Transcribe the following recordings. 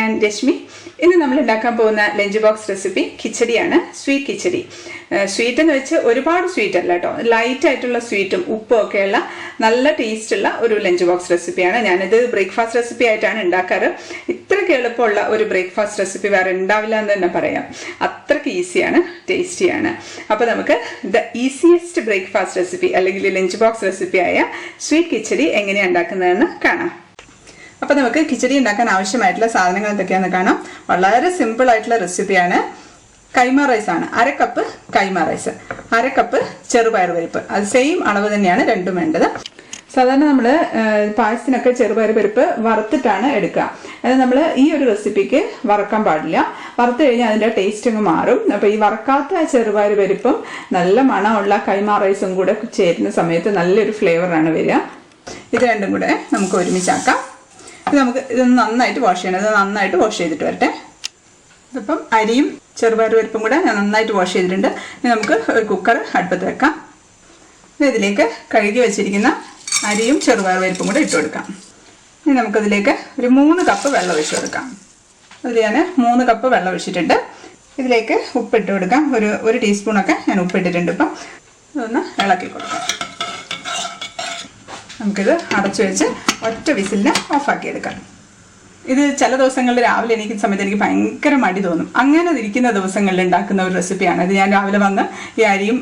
ഞാൻ രശ്മി. ഇന്ന് നമ്മൾ ഉണ്ടാക്കാൻ പോകുന്ന ലഞ്ച് ബോക്സ് റെസിപ്പി കിച്ചടിയാണ്. സ്വീറ്റ് കിച്ചടി. സ്വീറ്റ് എന്ന് വെച്ച് ഒരുപാട് സ്വീറ്റ് അല്ല കേട്ടോ, ലൈറ്റ് ആയിട്ടുള്ള സ്വീറ്റും ഉപ്പും ഒക്കെയുള്ള നല്ല ടേസ്റ്റുള്ള ഒരു ലഞ്ച് ബോക്സ് റെസിപ്പിയാണ്. ഞാനിത് ബ്രേക്ക്ഫാസ്റ്റ് റെസിപ്പി ആയിട്ടാണ് ഉണ്ടാക്കാറ്. ഇത്രയ്ക്ക് എളുപ്പമുള്ള ഒരു ബ്രേക്ക്ഫാസ്റ്റ് റെസിപ്പി വേറെ ഉണ്ടാവില്ല എന്ന് തന്നെ പറയാം. അത്രയ്ക്ക് ഈസിയാണ്, ടേസ്റ്റിയാണ്. അപ്പോൾ നമുക്ക് ദ ഈസിയസ്റ്റ് ബ്രേക്ക്ഫാസ്റ്റ് റെസിപ്പി അല്ലെങ്കിൽ ലഞ്ച് ബോക്സ് റെസിപ്പി ആയ സ്വീറ്റ് കിച്ചടി എങ്ങനെയാണ് ഉണ്ടാക്കുന്നതെന്ന് കാണാം. അപ്പോൾ നമുക്ക് കിച്ചടി ഉണ്ടാക്കാൻ ആവശ്യമായിട്ടുള്ള സാധനങ്ങൾ എന്തൊക്കെയാണെന്ന് കാണാം. വളരെ സിമ്പിൾ ആയിട്ടുള്ള റെസിപ്പിയാണ്. കൈമ റൈസ് ആണ്. 1/2 കപ്പ് കൈമ റൈസ്, 1/2 കപ്പ് ചെറുപയർ പരിപ്പ്. അത് സെയിം അളവ് തന്നെയാണ് രണ്ടും വേണ്ടത്. സാധാരണ നമ്മൾ പായസത്തിനൊക്കെ ചെറുപയർ പരിപ്പ് വറുത്തിട്ടാണ് എടുക്കുക. അത് നമ്മൾ ഈ ഒരു റെസിപ്പിക്ക് വറക്കാൻ പാടില്ല. വറുത്ത് കഴിഞ്ഞാൽ അതിൻ്റെ ടേസ്റ്റ് അങ്ങ് മാറും. അപ്പോൾ ഈ വറക്കാത്ത ചെറുപയർ പരിപ്പും നല്ല മണമുള്ള കൈമ റൈസും കൂടെ ചേരുന്ന സമയത്ത് നല്ലൊരു ഫ്ലേവറാണ് വരിക. ഇത് രണ്ടും കൂടെ നമുക്ക് ഒരുമിച്ചാക്കാം. ഇതൊന്ന് നന്നായിട്ട് വാഷ് ചെയ്യണം. ഇത് നന്നായിട്ട് വാഷ് ചെയ്തിട്ട് വരട്ടെ. ഇതിപ്പം അരിയും ചെറുപയർ പരിപ്പും കൂടെ ഞാൻ നന്നായിട്ട് വാഷ് ചെയ്തിട്ടുണ്ട്. ഇനി നമുക്ക് ഒരു കുക്കർ അടുപ്പത്ത് വെക്കാം. ഇതിലേക്ക് കഴുകി വെച്ചിരിക്കുന്ന അരിയും ചെറുപയർ പരിപ്പും കൂടെ ഇട്ട് കൊടുക്കാം. ഇനി നമുക്കതിലേക്ക് ഒരു 3 കപ്പ് വെള്ളം ഒഴിച്ച് കൊടുക്കാം. അതിൽ ഞാൻ 3 കപ്പ് വെള്ളം ഒഴിച്ചിട്ടുണ്ട്. ഇതിലേക്ക് ഉപ്പിട്ട് കൊടുക്കാം. ഒരു ടീസ്പൂണൊക്കെ ഞാൻ ഉപ്പിട്ടിട്ടുണ്ട്. ഇപ്പം ഇതൊന്ന് ഇളക്കി കൊടുക്കാം. നമുക്കിത് അടച്ചു വെച്ച് ഒറ്റ വിസിലിന് ഓഫാക്കി എടുക്കാം. ഇത് ചില ദിവസങ്ങളിൽ രാവിലെ എണീക്കുന്ന സമയത്ത് എനിക്ക് ഭയങ്കര മടി തോന്നും. അങ്ങനെ ഇരിക്കുന്ന ദിവസങ്ങളിൽ ഉണ്ടാക്കുന്ന ഒരു റെസിപ്പിയാണ് ഇത്. ഞാൻ രാവിലെ വന്ന് ഈ അരിയും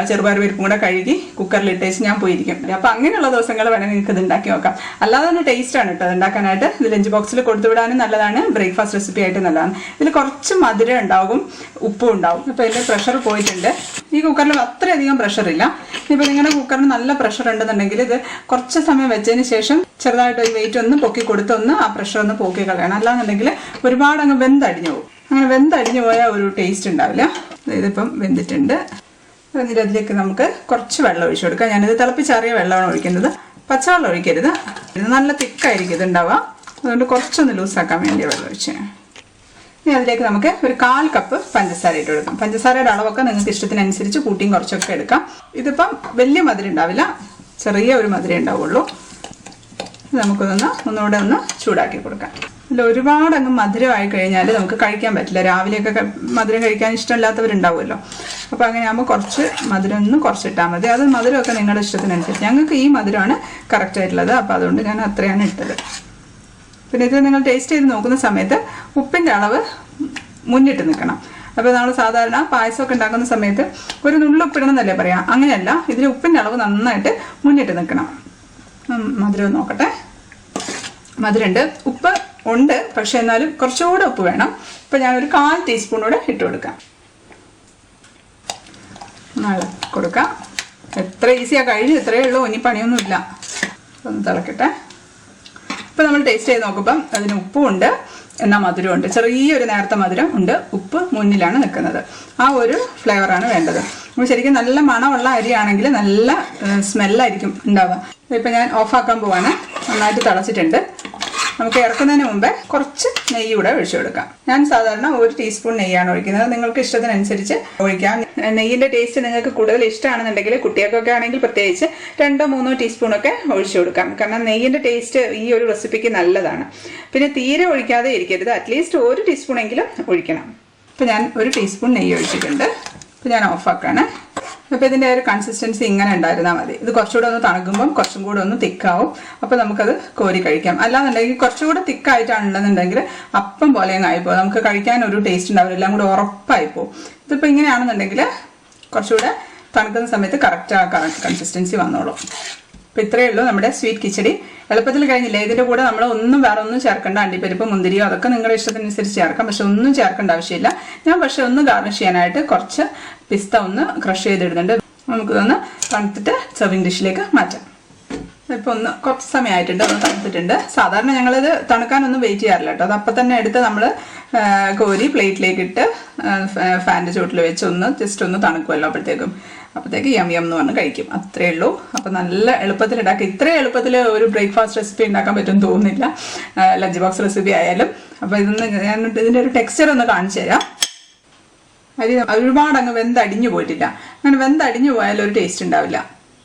ചെറുപയർ പരിപ്പും കൂടെ കഴുകി കുക്കറിലിട്ടേച്ച് ഞാൻ പോയിരിക്കും. അപ്പോൾ അങ്ങനെയുള്ള ദിവസങ്ങൾ വേണമെങ്കിൽ നിങ്ങൾക്ക് ഇത് ഉണ്ടാക്കി നോക്കാം. അല്ലാതെ തന്നെ ടേസ്റ്റാണ് കേട്ടോ ഇത് ഉണ്ടാക്കാനായിട്ട്. ഇത് ലഞ്ച് ബോക്സിൽ കൊടുത്തുവിടാനും നല്ലതാണ്, ബ്രേക്ക്ഫാസ്റ്റ് റെസിപ്പി ആയിട്ട് നല്ലതാണ്. ഇതിൽ കുറച്ച് മധുരം ഉണ്ടാവും, ഉപ്പും ഉണ്ടാവും. അപ്പോൾ ഇതിൻ്റെ പ്രഷർ പോയിട്ടുണ്ട്. ഈ കുക്കറിൽ അത്രയധികം പ്രഷറില്ല. ഇപ്പോൾ നിങ്ങളുടെ കുക്കറിന് നല്ല പ്രഷർ ഉണ്ടെന്നുണ്ടെങ്കിൽ ഇത് കുറച്ച് സമയം വെച്ചതിന് ശേഷം ചെറുതായിട്ട് ഒരു വെയിറ്റ് ഒന്ന് പൊക്കി കൊടുത്തൊന്ന് ആ പ്രഷർ ഒന്ന് പോക്കി കളയണം. അല്ലാന്നുണ്ടെങ്കിൽ ഒരുപാട് അങ്ങ് വെന്തടിഞ്ഞു പോകും. അങ്ങനെ വെന്തടിഞ്ഞു പോയാൽ ഒരു ടേസ്റ്റ് ഉണ്ടാവില്ല. ഇതിപ്പം വെന്തിട്ടുണ്ട്. എന്നിട്ട് അതിലേക്ക് നമുക്ക് കുറച്ച് വെള്ളം ഒഴിച്ചു കൊടുക്കാം. ഞാനിത് തിളപ്പിച്ചാറിയ വെള്ളമാണ് ഒഴിക്കുന്നത്, പച്ചവെള്ളം ഒഴിക്കരുത്. ഇത് നല്ല തിക്കായിരിക്കും ഇത് ഉണ്ടാവുക. അതുകൊണ്ട് കുറച്ചൊന്ന് ലൂസാക്കാൻ വേണ്ടി വെള്ളം ഒഴിച്ച് ഇനി അതിലേക്ക് നമുക്ക് ഒരു 1/4 കപ്പ് പഞ്ചസാര ഇട്ട് കൊടുക്കാം. പഞ്ചസാരയുടെ അളവൊക്കെ നിങ്ങൾക്ക് ഇഷ്ടത്തിനനുസരിച്ച് കൂട്ടിയും കുറച്ചൊക്കെ എടുക്കാം. ഇതിപ്പം വലിയ മധുരം ഉണ്ടാവില്ല, ചെറിയ ഒരു മധുരം ഉണ്ടാവുള്ളൂ. ഒന്നുകൂടെ ഒന്ന് ചൂടാക്കി കൊടുക്കാം. ഇതിൽ ഒരുപാട് അങ്ങ് മധുരമായി കഴിഞ്ഞാൽ നമുക്ക് കഴിക്കാൻ പറ്റില്ല. രാവിലെയൊക്കെ മധുരം കഴിക്കാൻ ഇഷ്ടമില്ലാത്തവരുണ്ടാവുമല്ലോ. അപ്പോൾ അങ്ങനെ ആകുമ്പോൾ കുറച്ച് മധുരം ഒന്ന് കുറച്ചിട്ടാൽ മതി. അത് മധുരമൊക്കെ നിങ്ങളുടെ ഇഷ്ടത്തിനനുസരിച്ച്. ഞങ്ങൾക്ക് ഈ മധുരമാണ് കറക്റ്റായിട്ടുള്ളത്. അപ്പോൾ അതുകൊണ്ട് ഞാൻ അത്രയാണ് ഇട്ടത്. പിന്നെ ഇത് നിങ്ങൾ ടേസ്റ്റ് ചെയ്ത് നോക്കുന്ന സമയത്ത് ഉപ്പിൻ്റെ അളവ് മുന്നിട്ട് നിൽക്കണം. അപ്പോൾ നമ്മൾ സാധാരണ പായസമൊക്കെ ഉണ്ടാക്കുന്ന സമയത്ത് ഒരു നുള്ളുപ്പിടണം എന്നല്ലേ പറയാം. അങ്ങനെയല്ല, ഇതിൽ ഉപ്പിൻ്റെ അളവ് നന്നായിട്ട് മുന്നിട്ട് നിൽക്കണം. മധുരം നോക്കട്ടെ. മധുരമുണ്ട്, ഉപ്പ് ഉണ്ട്, പക്ഷെ എന്നാലും കുറച്ചുകൂടെ ഉപ്പ് വേണം. ഇപ്പം ഞാനൊരു 1/4 ടീസ്പൂൺ കൂടെ ഇട്ട് കൊടുക്കാം. കൊടുക്കാം. എത്ര ഈസിയാണ്, കഴിഞ്ഞു. ഇത്രയേ ഉള്ളൂ, ഇനി പണിയൊന്നുമില്ല. ഒന്ന് തിളക്കട്ടെ. ഇപ്പം നമ്മൾ ടേസ്റ്റ് ചെയ്ത് നോക്കുമ്പം അതിന് ഉപ്പും ഉണ്ട്, എന്നാൽ മധുരമുണ്ട്. ചെറിയൊരു നേരത്തെ മധുരം ഉണ്ട്, ഉപ്പ് മുന്നിലാണ് നിൽക്കുന്നത്. ആ ഒരു ഫ്ലേവറാണ് വേണ്ടത്. അപ്പോൾ ശരിക്കും നല്ല മണമുള്ള അരിയാണെങ്കിൽ നല്ല സ്മെല്ലായിരിക്കും ഉണ്ടാവുക. ഇപ്പം ഞാൻ ഓഫാക്കാൻ പോവാണ്. നന്നായിട്ട് തിളച്ചിട്ടുണ്ട്. നമുക്ക് ഇറക്കുന്നതിന് മുമ്പേ കുറച്ച് നെയ്യ് കൂടെ ഒഴിച്ചു കൊടുക്കാം. ഞാൻ സാധാരണ 1 ടീസ്പൂൺ നെയ്യാണ് ഒഴിക്കുന്നത്. നിങ്ങൾക്ക് ഇഷ്ടത്തിനനുസരിച്ച് ഒഴിക്കാം. നെയ്യിൻ്റെ ടേസ്റ്റ് നിങ്ങൾക്ക് കൂടുതൽ ഇഷ്ടമാണെന്നുണ്ടെങ്കിൽ, കുട്ടികൾക്കൊക്കെ ആണെങ്കിൽ പ്രത്യേകിച്ച് 2-3 ടീസ്പൂണൊക്കെ ഒഴിച്ചു കൊടുക്കാം. കാരണം നെയ്യിൻ്റെ ടേസ്റ്റ് ഈ ഒരു റെസിപ്പിക്ക് നല്ലതാണ്. പിന്നെ തീരെ ഒഴിക്കാതെ ഇരിക്കരുത്, അറ്റ്ലീസ്റ്റ് 1 ടീസ്പൂണെങ്കിലും ഒഴിക്കണം. ഇപ്പോൾ ഞാൻ 1 ടീസ്പൂൺ നെയ്യ് ഒഴിച്ചിട്ടുണ്ട്. ഇപ്പോൾ ഞാൻ ഓഫാക്കാണ്. അപ്പോൾ ഇതിൻ്റെ ഒരു കൺസിസ്റ്റൻസി ഇങ്ങനെ ഉണ്ടായിരുന്നാൽ മതി. ഇത് കുറച്ചുകൂടെ ഒന്ന് തണുക്കുമ്പം കുറച്ചും കൂടെ ഒന്ന് തിക്കാവും. അപ്പോൾ നമുക്കത് കോരി കഴിക്കാം. അല്ലാന്നുണ്ടെങ്കിൽ കുറച്ചുകൂടെ തിക്കായിട്ടാണുണ്ടെന്നുണ്ടെങ്കിൽ അപ്പം പോലെ അങ്ങ് ആയിപ്പോൾ നമുക്ക് കഴിക്കാൻ ഒരു ടേസ്റ്റ് ഉണ്ടാവില്ല, എല്ലാം കൂടെ ഉറപ്പായിപ്പോൾ. ഇതിപ്പോൾ ഇങ്ങനെയാണെന്നുണ്ടെങ്കിൽ കുറച്ചുകൂടെ തണുക്കുന്ന സമയത്ത് കറക്റ്റ് ആ കൺസിസ്റ്റൻസി വന്നോളും. അപ്പോൾ ഇത്രയേ ഉള്ളൂ നമ്മുടെ സ്വീറ്റ് കിച്ചടി. എളുപ്പത്തിൽ കഴിഞ്ഞില്ലേ. ഇതിൻ്റെ കൂടെ നമ്മൾ വേറെ ഒന്നും ചേർക്കേണ്ട. അണ്ടിപ്പരിപ്പ്, മുന്തിരിയോ അതൊക്കെ നിങ്ങളുടെ ഇഷ്ടത്തിനനുസരിച്ച് ചേർക്കാം. പക്ഷെ ഒന്നും ചേർക്കേണ്ട ആവശ്യമില്ല. ഞാൻ പക്ഷെ ഒന്ന് ഗാർണിഷ് ചെയ്യാനായിട്ട് കുറച്ച് പിസ്ത ഒന്ന് ക്രഷ് ചെയ്തിടുന്നുണ്ട്. നമുക്കിതൊന്ന് തണുത്തിട്ട് സെർവിങ് ഡിഷിലേക്ക് മാറ്റാം. ഇപ്പോൾ കുറച്ച് സമയമായിട്ടുണ്ട്, ഒന്ന് തണുത്തിട്ടുണ്ട്. സാധാരണ ഞങ്ങളിത് തണുക്കാനൊന്നും വെയിറ്റ് ചെയ്യാറില്ല കേട്ടോ. അത് അപ്പം തന്നെ എടുത്ത് നമ്മൾ കോരി പ്ലേറ്റിലേക്ക് ഇട്ട് ഫാനിൻ്റെ ചുവട്ടിൽ വെച്ച് ജസ്റ്റ് ഒന്ന് തണുക്കുമല്ലോ. അപ്പോഴത്തേക്ക് യം എന്ന് പറഞ്ഞ് കഴിക്കും. അത്രയേ ഉള്ളൂ. അപ്പോൾ നല്ല എളുപ്പത്തിൽ ഉണ്ടാക്കുക. ഇത്രയും എളുപ്പത്തിൽ ഒരു ബ്രേക്ക്ഫാസ്റ്റ് റെസിപ്പി ഉണ്ടാക്കാൻ പറ്റുമെന്ന് തോന്നുന്നില്ല, ലഞ്ച് ബോക്സ് റെസിപ്പി ആയാലും. അപ്പോൾ ഞാൻ ഇതിൻ്റെ ഒരു ടെക്സ്ചർ ഒന്ന് കാണിച്ചു തരാം. അരി ഒരുപാട് അങ്ങ് വെന്തടിഞ്ഞു പോയിട്ടില്ല. അങ്ങനെ വെന്തടിഞ്ഞു പോയാലും ഒരു ടേസ്റ്റ് ഉണ്ടാവില്ല.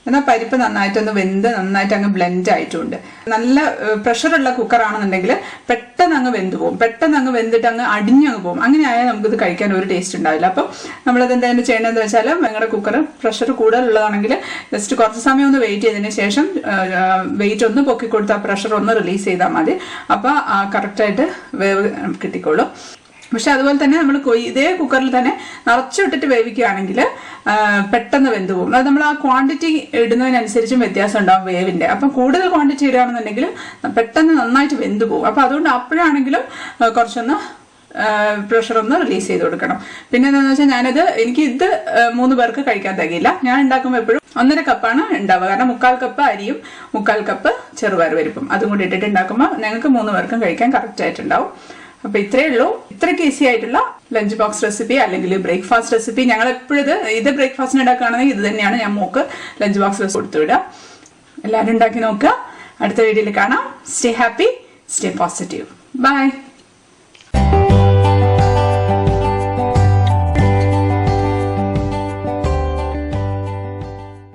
എന്നാൽ പരിപ്പ് നന്നായിട്ടൊന്ന് വെന്ത് നന്നായിട്ട് അങ്ങ് ബ്ലെൻഡ് ആയിട്ടുണ്ട്. നല്ല പ്രഷറുള്ള കുക്കറാണെന്നുണ്ടെങ്കിൽ പെട്ടെന്ന് അങ്ങ് വെന്ത് പോകും, പെട്ടെന്ന് അങ്ങ് വെന്തിട്ട് അങ്ങ് അടിഞ്ഞങ്ങ് പോകും. അങ്ങനെ ആയാൽ നമുക്കിത് കഴിക്കാൻ ഒരു ടേസ്റ്റ് ഉണ്ടാവില്ല. അപ്പം നമ്മളത് എന്തായാലും ചെയ്യേണ്ടതെന്ന് വെച്ചാൽ നിങ്ങളുടെ കുക്കർ പ്രഷർ കൂടുതലുള്ളതാണെങ്കിൽ ജസ്റ്റ് കുറച്ച് സമയം ഒന്ന് വെയിറ്റ് ചെയ്തതിന് ശേഷം വെയിറ്റ് ഒന്ന് പൊക്കി കൊടുത്താൽ പ്രഷർ ഒന്ന് റിലീസ് ചെയ്താൽ മതി. അപ്പോൾ കറക്റ്റായിട്ട് വേവ് കിട്ടിക്കോളും. പക്ഷെ അതുപോലെ തന്നെ നമ്മൾ ഇതേ കുക്കറിൽ തന്നെ നിറച്ചിട്ടിട്ട് വേവിക്കുകയാണെങ്കിൽ പെട്ടെന്ന് വെന്ത് പോകും. അത് നമ്മൾ ആ ക്വാണ്ടിറ്റി ഇടുന്നതിനനുസരിച്ചും വ്യത്യാസം ഉണ്ടാവും വേവിൻ്റെ. അപ്പം കൂടുതൽ ക്വാണ്ടിറ്റി ഇടുകയാണെന്നുണ്ടെങ്കിൽ പെട്ടെന്ന് നന്നായിട്ട് വെന്ത് പോകും. അപ്പം അതുകൊണ്ട് അപ്പോഴാണെങ്കിലും കുറച്ചൊന്ന് പ്രഷർ ഒന്ന് റിലീസ് ചെയ്ത് കൊടുക്കണം. പിന്നെ എന്താണെന്ന് വെച്ചാൽ എനിക്ക് ഇത് 3 പേർക്ക് കഴിക്കാൻ തികയില്ല. ഞാൻ ഉണ്ടാക്കുമ്പോൾ എപ്പോഴും 1.5 കപ്പാണ് ഉണ്ടാവുക. കാരണം 3/4 കപ്പ് അരിയും 3/4 കപ്പ് ചെറുപയർ പരിപ്പും അതും കൂടി ഇട്ടിട്ട് ഉണ്ടാക്കുമ്പോൾ ഞങ്ങൾക്ക് 3 പേർക്കും കഴിക്കാൻ കറക്റ്റ് ആയിട്ടുണ്ടാവും. അപ്പൊ ഇത്രയേ ഉള്ളൂ. ഇത്രയ്ക്ക് ഈസി ആയിട്ടുള്ള ലഞ്ച് ബോക്സ് റെസിപ്പി അല്ലെങ്കിൽ ബ്രേക്ക്ഫാസ്റ്റ് റെസിപ്പി. ഞങ്ങൾ എപ്പോഴും ഇത് ബ്രേക്ക്ഫാസ്റ്റിന് ഉണ്ടാക്കുകയാണെങ്കിൽ ഇത് തന്നെയാണ് ഞാൻ മോക്ക് ലഞ്ച് ബോക്സ് റെസിപ്പി കൊടുത്തു വിടുക. എല്ലാവരും ഉണ്ടാക്കി നോക്കുക. അടുത്ത വീഡിയോയിൽ കാണാം. Stay happy, stay positive. By.